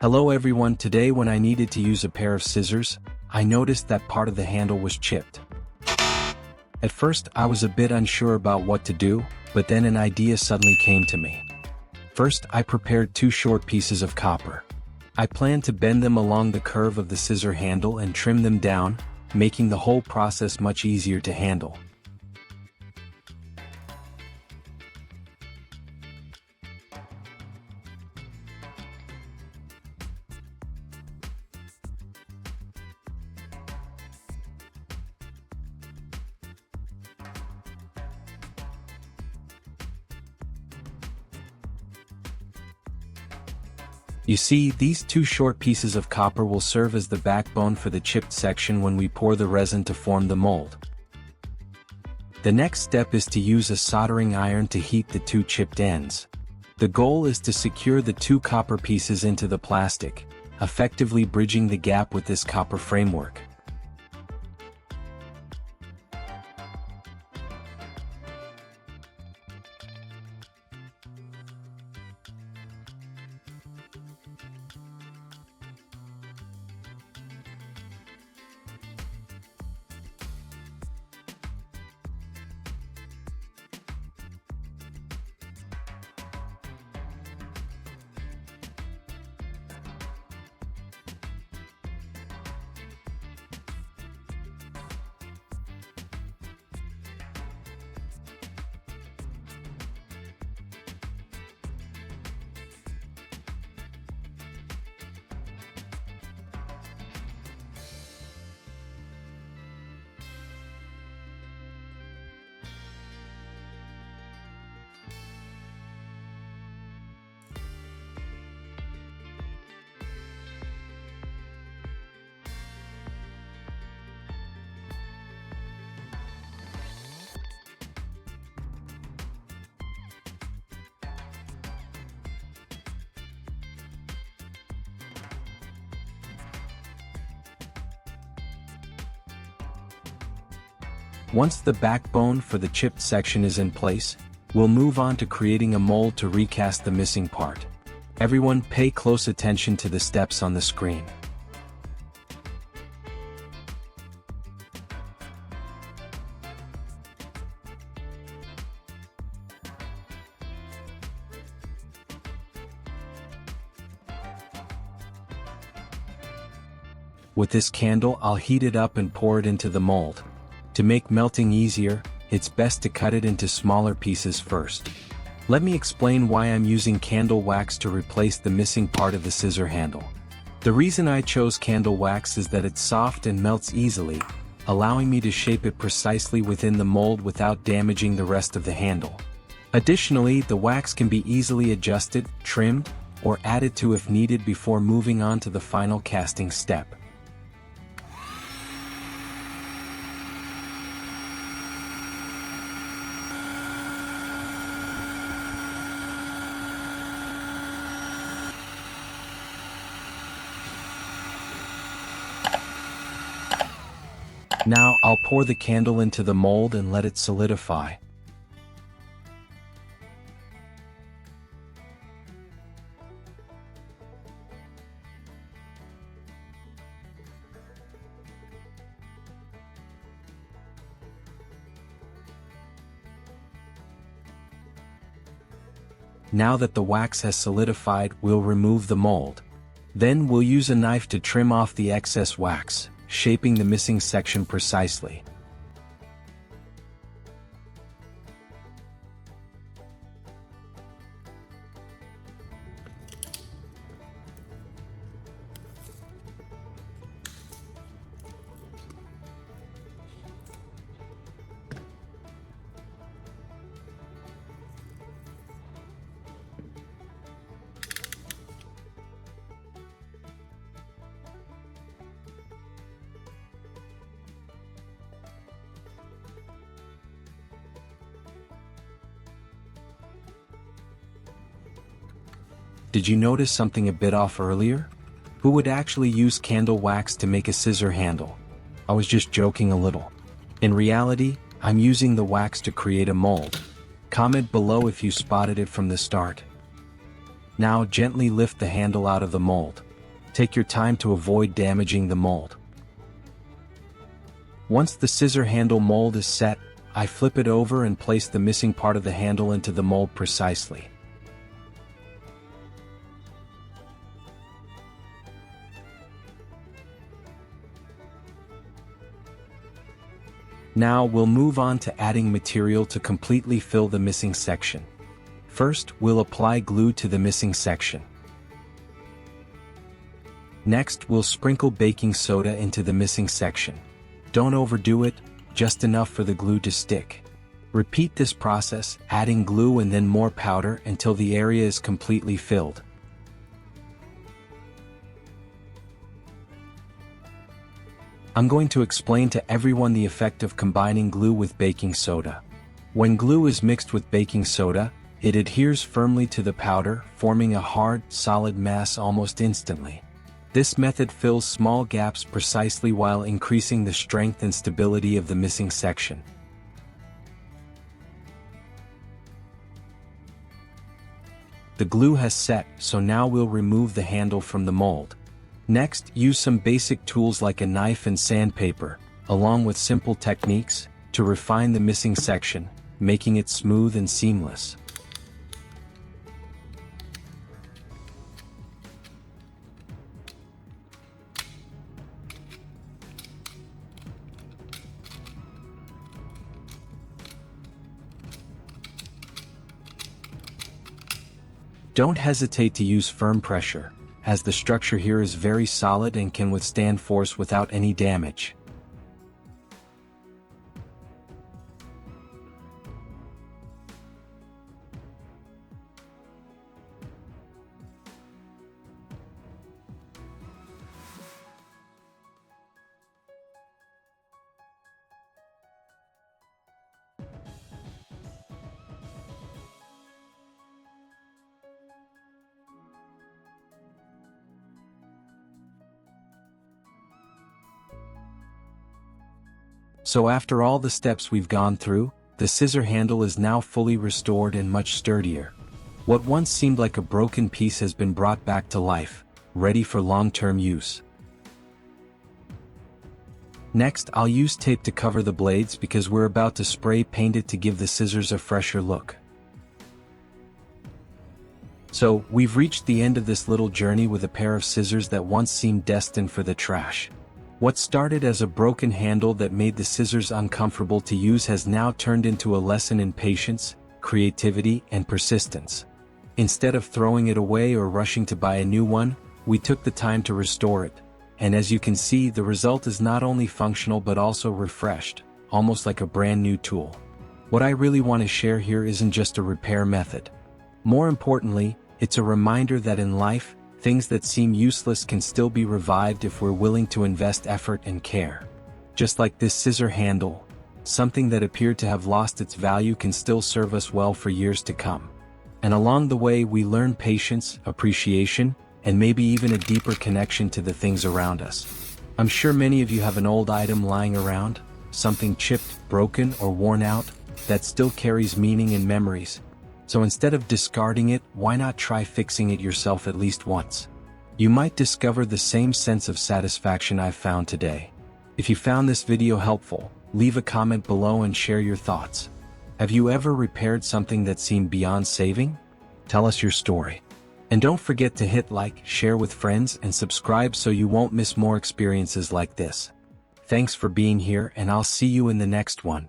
Hello everyone, today when I needed to use a pair of scissors, I noticed that part of the handle was chipped. At first I was a bit unsure about what to do, but then an idea suddenly came to me. First I prepared 2 short pieces of copper. I planned to bend them along the curve of the scissor handle and trim them down, making the whole process much easier to handle. You see, these 2 short pieces of copper will serve as the backbone for the chipped section when we pour the resin to form the mold. The next step is to use a soldering iron to heat the 2 chipped ends. The goal is to secure the 2 copper pieces into the plastic, effectively bridging the gap with this copper framework. Once the backbone for the chipped section is in place, we'll move on to creating a mold to recast the missing part. Everyone pay close attention to the steps on the screen. With this candle, I'll heat it up and pour it into the mold. To make melting easier, it's best to cut it into smaller pieces first. Let me explain why I'm using candle wax to replace the missing part of the scissor handle. The reason I chose candle wax is that it's soft and melts easily, allowing me to shape it precisely within the mold without damaging the rest of the handle. Additionally, the wax can be easily adjusted, trimmed, or added to if needed before moving on to the final casting step. Now I'll pour the candle into the mold and let it solidify. Now that the wax has solidified, we'll remove the mold. Then we'll use a knife to trim off the excess wax, shaping the missing section precisely. Did you notice something a bit off earlier? Who would actually use candle wax to make a scissor handle? I was just joking a little. In reality, I'm using the wax to create a mold. Comment below if you spotted it from the start. Now gently lift the handle out of the mold. Take your time to avoid damaging the mold. Once the scissor handle mold is set, I flip it over and place the missing part of the handle into the mold precisely. Now we'll move on to adding material to completely fill the missing section. First, we'll apply glue to the missing section. Next, we'll sprinkle baking soda into the missing section. Don't overdo it, just enough for the glue to stick. Repeat this process, adding glue and then more powder until the area is completely filled. I'm going to explain to everyone the effect of combining glue with baking soda. When glue is mixed with baking soda, it adheres firmly to the powder, forming a hard, solid mass almost instantly. This method fills small gaps precisely while increasing the strength and stability of the missing section. The glue has set, so now we'll remove the handle from the mold. Next, use some basic tools like a knife and sandpaper, along with simple techniques, to refine the missing section, making it smooth and seamless. Don't hesitate to use firm pressure, as the structure here is very solid and can withstand force without any damage. So after all the steps we've gone through, the scissor handle is now fully restored and much sturdier. What once seemed like a broken piece has been brought back to life, ready for long-term use. Next, I'll use tape to cover the blades because we're about to spray paint it to give the scissors a fresher look. So, we've reached the end of this little journey with a pair of scissors that once seemed destined for the trash. What started as a broken handle that made the scissors uncomfortable to use has now turned into a lesson in patience, creativity, and persistence. Instead of throwing it away or rushing to buy a new one, we took the time to restore it. And as you can see, the result is not only functional but also refreshed, almost like a brand new tool. What I really want to share here isn't just a repair method. More importantly, it's a reminder that in life, things that seem useless can still be revived if we're willing to invest effort and care. Just like this scissor handle, something that appeared to have lost its value can still serve us well for years to come. And along the way we learn patience, appreciation, and maybe even a deeper connection to the things around us. I'm sure many of you have an old item lying around, something chipped, broken, or worn out, that still carries meaning and memories. So instead of discarding it, why not try fixing it yourself at least once? You might discover the same sense of satisfaction I've found today. If you found this video helpful, leave a comment below and share your thoughts. Have you ever repaired something that seemed beyond saving? Tell us your story. And don't forget to hit like, share with friends, and subscribe so you won't miss more experiences like this. Thanks for being here, and I'll see you in the next one.